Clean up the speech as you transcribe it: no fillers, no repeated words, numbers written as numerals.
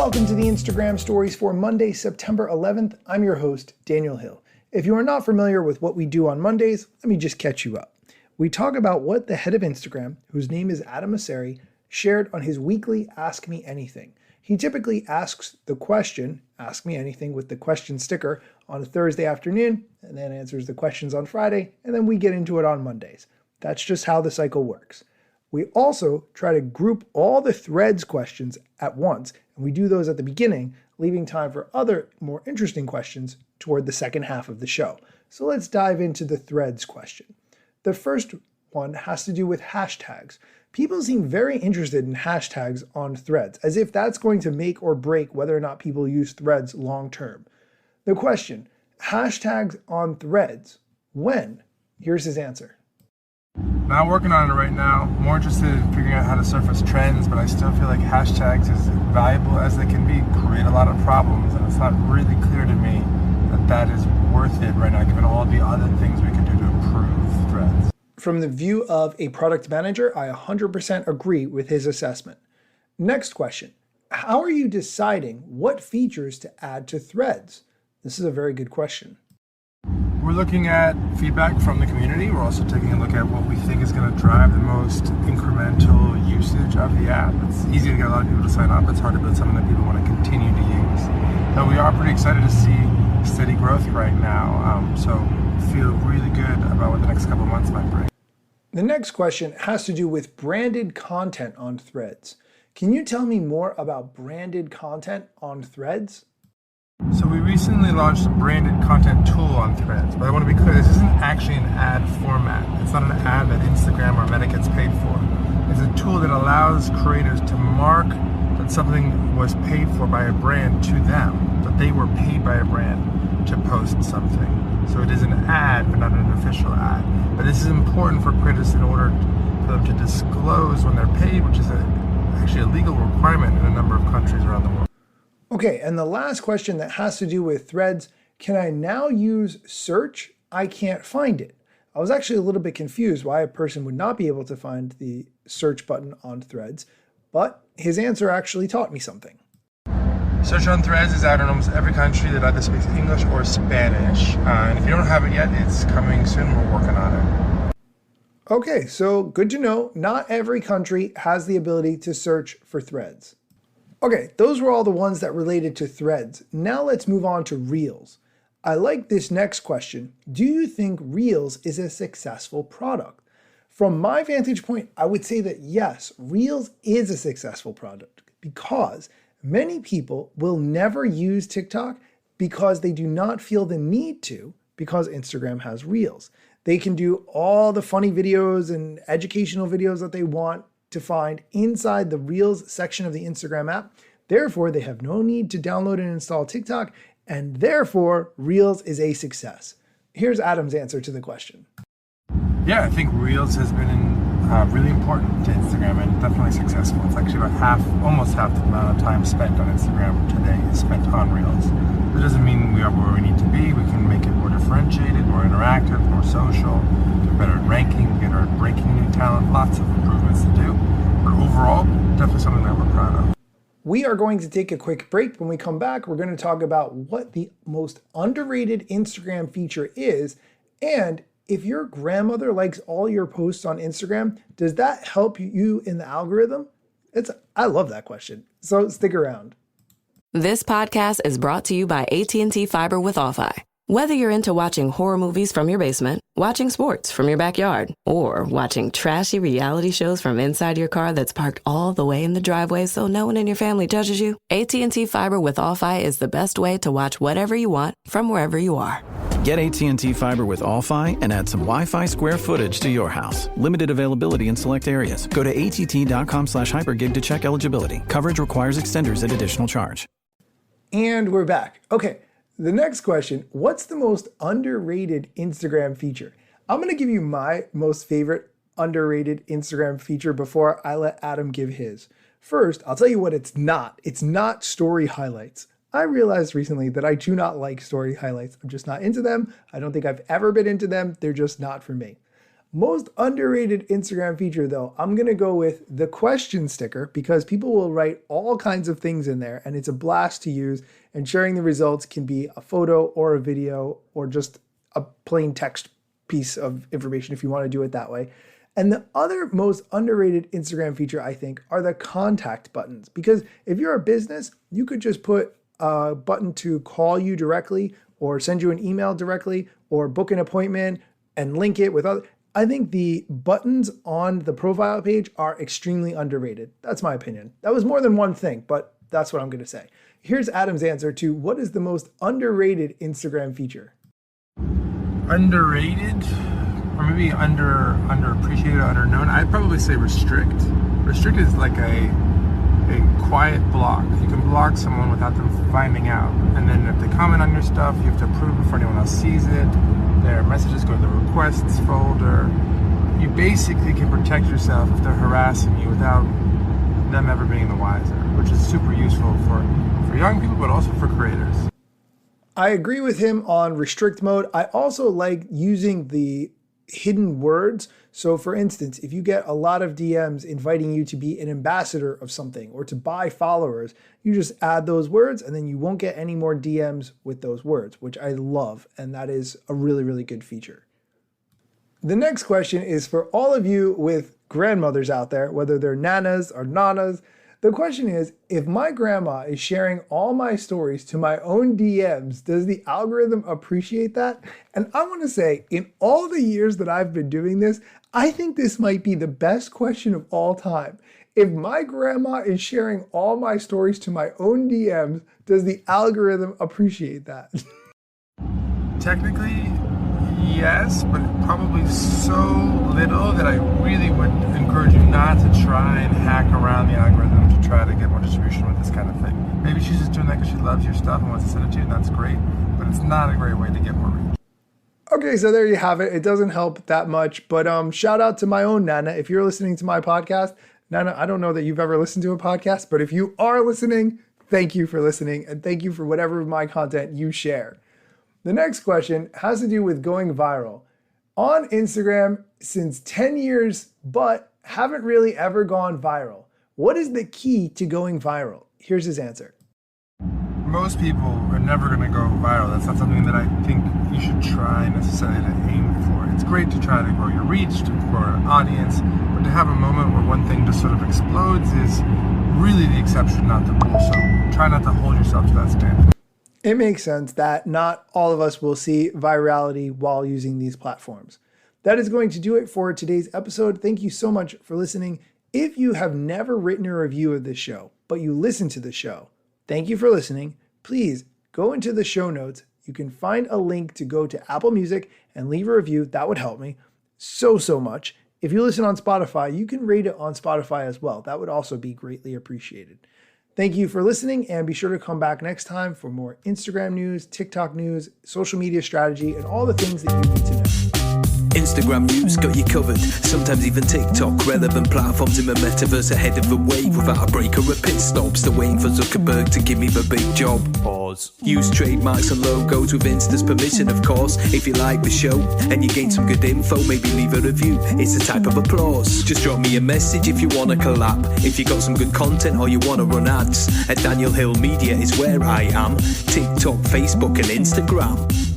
Welcome to the Instagram stories for Monday, September 11th. I'm your host, Daniel Hill. If you are not familiar with what we do on Mondays, let me just catch you up. We talk about what the head of Instagram, whose name is Adam Mosseri, shared on his weekly Ask Me Anything. He typically asks the question, Ask Me Anything with the question sticker, on a Thursday afternoon, and then answers the questions on Friday, and then we get into it on Mondays. That's just how the cycle works. We also try to group all the Threads questions at once, and we do those at the beginning, leaving time for other more interesting questions toward the second half of the show. So let's dive into the Threads question. The first one has to do with hashtags. People seem very interested in hashtags on Threads, as if that's going to make or break whether or not people use Threads long term. The question, hashtags on Threads, when? Here's his answer. Not working on it right now. More interested in figuring out how to surface trends, but I still feel like hashtags, as valuable as they can be, create a lot of problems, and it's not really clear to me that that is worth it right now, given all the other things we can do to improve Threads. From the view of a product manager, I 100% agree with his assessment. Next question. How are you deciding what features to add to Threads? This is a very good question. We're looking at feedback from the community. We're also taking a look at what we think is going to drive the most incremental usage of the app. It's easy to get a lot of people to sign up. It's hard to build something that people want to continue to use. So we are pretty excited to see steady growth right now. So feel really good about what the next couple of months might bring. The next question has to do with branded content on Threads. Can you tell me more about branded content on Threads? So we recently launched a branded content tool on Threads, but I want to be clear, this isn't actually an ad format. It's not an ad that Instagram or Meta gets paid for. It's a tool that allows creators to mark that something was paid for by a brand to them, that they were paid by a brand to post something. So it is an ad, but not an official ad. But this is important for creators in order for them to disclose when they're paid, which is actually a legal requirement in a number of countries around the world. Okay, and the last question that has to do with Threads, can I now use search? I can't find it. I was actually a little bit confused why a person would not be able to find the search button on Threads, but his answer actually taught me something. Search on Threads is out in almost every country that either speaks English or Spanish. And if you don't have it yet, it's coming soon. We're working on it. Okay, so good to know. Not every country has the ability to search for Threads. Okay, those were all the ones that related to Threads. Now let's move on to Reels. I like this next question. Do you think Reels is a successful product? From my vantage point, I would say that yes, Reels is a successful product because many people will never use TikTok because they do not feel the need to because Instagram has Reels. They can do all the funny videos and educational videos that they want to find inside the Reels section of the Instagram app. Therefore, they have no need to download and install TikTok, and therefore, Reels is a success. Here's Adam's answer to the question. Yeah, I think Reels has been really important to Instagram and definitely successful. It's actually about almost half the amount of time spent on Instagram today is spent on Reels. That doesn't mean we are where we need to be. We can make it more differentiated, more interactive, more social, get better at ranking, better at breaking new talent, lots of improvements to do. But overall, definitely something that we're proud of. We are going to take a quick break. When we come back, we're going to talk about what the most underrated Instagram feature is, and if your grandmother likes all your posts on Instagram, does that help you in the algorithm? I love that question. So stick around. This podcast is brought to you by AT&T Fiber with All-Fi. Whether you're into watching horror movies from your basement, watching sports from your backyard, or watching trashy reality shows from inside your car that's parked all the way in the driveway so no one in your family judges you, AT&T Fiber with All-Fi is the best way to watch whatever you want from wherever you are. Get AT&T Fiber with All-Fi and add some Wi-Fi square footage to your house. Limited availability in select areas. Go to att.com/hypergig to check eligibility. Coverage requires extenders at additional charge. And we're back. Okay, the next question, what's the most underrated Instagram feature? I'm going to give you my most favorite underrated Instagram feature before I let Adam give his. First, I'll tell you what it's not. It's not story highlights. I realized recently that I do not like story highlights. I'm just not into them. I don't think I've ever been into them. They're just not for me. Most underrated Instagram feature though, I'm gonna go with the question sticker because people will write all kinds of things in there and it's a blast to use, and sharing the results can be a photo or a video or just a plain text piece of information if you want to do it that way. And the other most underrated Instagram feature, I think, are the contact buttons. Because if you're a business, you could just put a button to call you directly or send you an email directly or book an appointment and link it with other. I think the buttons on the profile page are extremely underrated. That's my opinion. That was more than one thing, but that's what I'm going to say. Here's Adam's answer to what is the most underrated Instagram feature. Underrated, or maybe underappreciated or underknown. I'd probably say restrict. Restrict is like a quiet block. You can block someone without them finding out. And then if they comment on your stuff, you have to approve before anyone else sees it. Their messages go to the requests folder. You basically can protect yourself if they're harassing you without them ever being the wiser, which is super useful for young people, but also for creators. I agree with him on restrict mode. I also like using the hidden words. So for instance, if you get a lot of DMs inviting you to be an ambassador of something or to buy followers, you just add those words and then you won't get any more DMs with those words, which I love. And that is a really, really good feature. The next question is for all of you with grandmothers out there, whether they're nanas or nanas. The question is, if my grandma is sharing all my stories to my own DMs, does the algorithm appreciate that? And I want to say, in all the years that I've been doing this, I think this might be the best question of all time. If my grandma is sharing all my stories to my own DMs, does the algorithm appreciate that? Technically, yes, but probably so little that I really would encourage you not to try and hack around the algorithm to try to get more distribution with this kind of thing. Maybe she's just doing that because she loves your stuff and wants to send it to you, and that's great, but it's not a great way to get more reach. Okay, so there you have it. It doesn't help that much, but shout out to my own Nana. If you're listening to my podcast, Nana, I don't know that you've ever listened to a podcast, but if you are listening, thank you for listening, and thank you for whatever of my content you share. The next question has to do with going viral. On Instagram since 10 years, but haven't really ever gone viral. What is the key to going viral? Here's his answer. Most people are never going to go viral. That's not something that I think you should try necessarily to aim for. It's great to try to grow your reach, to grow an audience, but to have a moment where one thing just sort of explodes is really the exception, not the rule. So try not to hold yourself to that standard. It makes sense that not all of us will see virality while using these platforms. That is going to do it for today's episode. Thank you so much for listening. If you have never written a review of this show, but you listen to the show, thank you for listening. Please go into the show notes. You can find a link to go to Apple Music and leave a review. That would help me so much. If you listen on Spotify, you can rate it on Spotify as well. That would also be greatly appreciated. Thank you for listening, and be sure to come back next time for more Instagram news, TikTok news, social media strategy, and all the things that you need to know. Instagram news got you covered, sometimes even TikTok. Relevant platforms in the metaverse ahead of the wave without a break or a pit stop. Still waiting for Zuckerberg to give me the big job. Pause. Use trademarks and logos with Insta's permission, of course. If you like the show and you gain some good info, maybe leave a review. It's a type of applause. Just drop me a message if you want to collab. If you got some good content or you want to run ads, at Daniel Hill Media is where I am. TikTok, Facebook and Instagram.